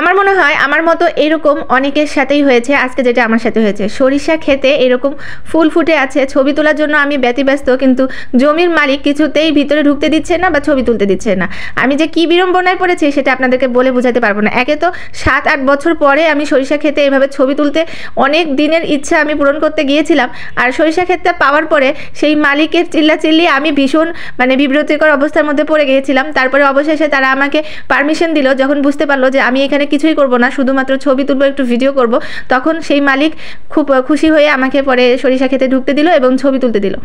আমার মনে হয় আমার মতো এরকম অনেকের সাথেই হয়েছে আজকে যেটা আমার সাথে হয়েছে। সরিষা খেতে এরকম ফুল ফুটে আছে, ছবি তোলার জন্য আমি ব্যতিব্যস্ত, কিন্তু জমির মালিক কিছুতেই ভিতরে ঢুকতে দিচ্ছে না বা ছবি তুলতে দিচ্ছে না। আমি যে কী বিড়ম্বনায় পড়েছি সেটা আপনাদেরকে বলে বোঝাতে পারবো না। একে তো 7-8 বছর পরে আমি সরিষা খেতে এভাবে ছবি তুলতে অনেক দিনের ইচ্ছা আমি পূরণ করতে গিয়েছিলাম, আর সরিষা ক্ষেতটা পাওয়ার পরে সেই মালিকের চিল্লাচিল্লি আমি ভীষণ মানে বিব্রতিকর অবস্থার মধ্যে পড়ে গিয়েছিলাম। তারপরে অবশেষে তারা আমাকে পারমিশন দিল, যখন বুঝতে পারলো যে আমি এখানে কিছুই করব না, শুধুমাত্র ছবি তুলবো, একটু ভিডিও করব, তখন সেই মালিক খুব খুশি হয়ে আমাকে পরে সরিষা খেতে ঢুকতে দিল এবং ছবি তুলতে দিল।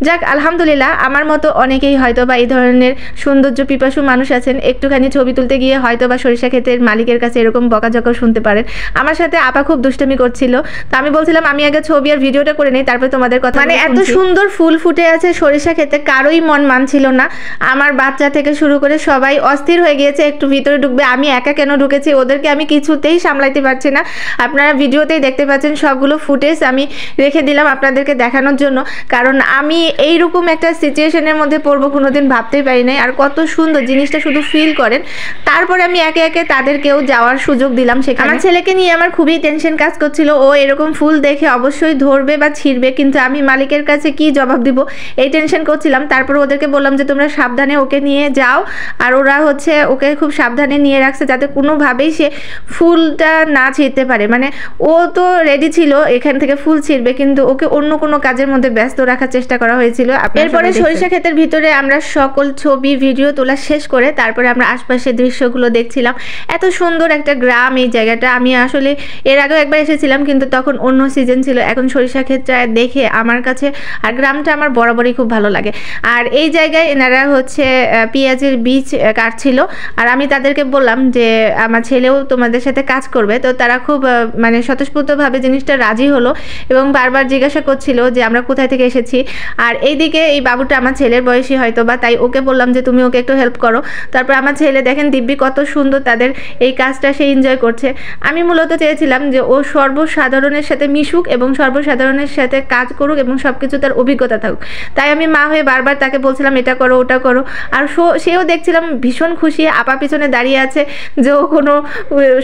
যাক, আলহামদুলিল্লাহ, আমার মতো অনেকেই হয়তো বা এই ধরনের সৌন্দর্য পিপাসু মানুষ আছেন, একটুখানি ছবি তুলতে গিয়ে হয়তো বা সরিষা ক্ষেতের মালিকের কাছে এরকম বকাঝকা শুনতে পারেন। আমার সাথে আপা খুব দুষ্টামি করছিল, তো আমি বলছিলাম আমি আগে ছবি আর ভিডিওটা করে নিই, তারপরে তোমাদের কথা। মানে এত সুন্দর ফুল ফুটে আছে সরিষা ক্ষেতে, কারোই মন মানছিল না। আমার বাচ্চা থেকে শুরু করে সবাই অস্থির হয়ে গিয়েছে একটু ভিতরে ঢুকবে, আমি একা কেন ঢুকেছি, ওদেরকে আমি কিছুতেই সামলাইতে পারছি না। আপনারা ভিডিওতেই দেখতে পাচ্ছেন সবগুলো ফুটেজ আমি রেখে দিলাম আপনাদেরকে দেখানোর জন্য, কারণ আমি এইরকম একটা সিচুয়েশনের মধ্যে পড়বো কোনোদিন ভাবতেই পারি নাই। আর কত সুন্দর জিনিসটা শুধু ফিল করেন। তারপরে আমি একে একে তাদেরকেও যাওয়ার সুযোগ দিলাম সেখানে। আমার ছেলেকে নিয়ে আমার খুবই টেনশন কাজ করছিল, ও এরকম ফুল দেখে অবশ্যই ধরবে বা ছিঁড়বে, কিন্তু আমি মালিকের কাছে কি জবাব দিব এই টেনশন করছিলাম। তারপর ওদেরকে বললাম যে তোমরা সাবধানে ওকে নিয়ে যাও, আর ওরা হচ্ছে ওকে খুব সাবধানে নিয়ে রাখছে যাতে কোনোভাবেই সে ফুলটা না ছিঁড়তে পারে। মানে ও তো রেডি ছিল এখান থেকে ফুল ছিঁড়বে, কিন্তু ওকে অন্য কোনো কাজের মধ্যে ব্যস্ত রাখার চেষ্টা করা হয়েছিল। এরপরে সরিষা ক্ষেতের ভিতরে আমরা সকল ছবি ভিডিও তোলা শেষ করে তারপরে আমরা আশপাশের দৃশ্যগুলো দেখছিলাম। এত সুন্দর একটা গ্রাম এই জায়গাটা। আমি আসলে এর আগেও একবার এসেছিলাম, কিন্তু তখন অন্য সিজন ছিল। এখন সরিষা ক্ষেতটা দেখে আমার কাছে আর গ্রামটা আমার বরাবরই খুব ভালো লাগে। আর এই জায়গায় এনারা হচ্ছে পেঁয়াজের বীজ কাটছিল, আর আমি তাদেরকে বললাম যে আমার ছেলেও তোমাদের সাথে কাজ করবে, তো তারা খুব মানে স্বতঃস্ফূর্তভাবে জিনিসটা রাজি হলো এবং বারবার জিজ্ঞাসা করছিল যে আমরা কোথায় থেকে এসেছি। আর এইদিকে এই বাবুটা আমার ছেলের বয়সী হয়তো বা, তাই ওকে বললাম যে তুমি ওকে একটু হেল্প করো। তারপর আমার ছেলে দেখেন দিব্যি কত সুন্দর তাদের এই কাজটা সে এনজয় করছে। আমি মূলত চেয়েছিলাম যে ও সর্বসাধারণের সাথে মিশুক এবং সর্বসাধারণের সাথে কাজ করুক এবং সব কিছু তার অভিজ্ঞতা থাকুক। তাই আমি মা হয়ে বারবার তাকে বলছিলাম এটা করো ওটা করো, আর সেও দেখছিলাম ভীষণ খুশি, আপা পিছনে দাঁড়িয়ে আছে যে ও কোনো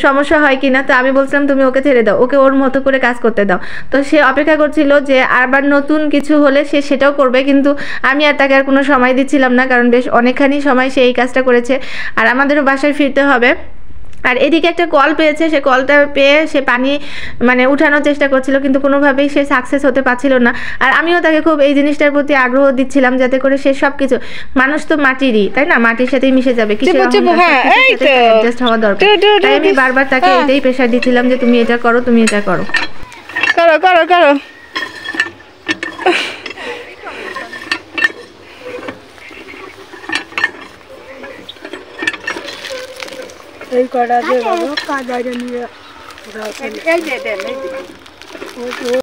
সমস্যা হয় কিনা। তো আমি বলছিলাম তুমি ওকে ছেড়ে দাও, ওকে ওর মতো করে কাজ করতে দাও। তো সে অপেক্ষা করছিল যে আবার নতুন কিছু হলে সে সেটাও করবে, কিন্তু আমি আর তাকে আর কোনো সময় দিচ্ছিলাম না, কারণ বেশ অনেকখানি সময় সে এই কাজটা করেছে আর আমাদেরও বাসায় ফিরতে হবে। আর এদিকে একটা কল পেয়েছে, সে কলটা পেয়ে সে পানি মানে উঠানোর চেষ্টা করছিল, কিন্তু কোনোভাবেই সে সাকসেস হতে পারছিল না। আর আমিও তাকে খুব এই জিনিসটার প্রতি আগ্রহ দিচ্ছিলাম যাতে করে সে সব কিছু, মানুষ তো মাটিরই তাই না, মাটির সাথেই মিশে যাবে, অ্যাডজাস্ট হওয়া দরকার। তাই আমি বারবার তাকে এটাই প্রেশার দিচ্ছিলাম যে তুমি এটা করো, তুমি এটা করো, করো করো করো। এই কড়া দিয়ে কাজ নিয়ে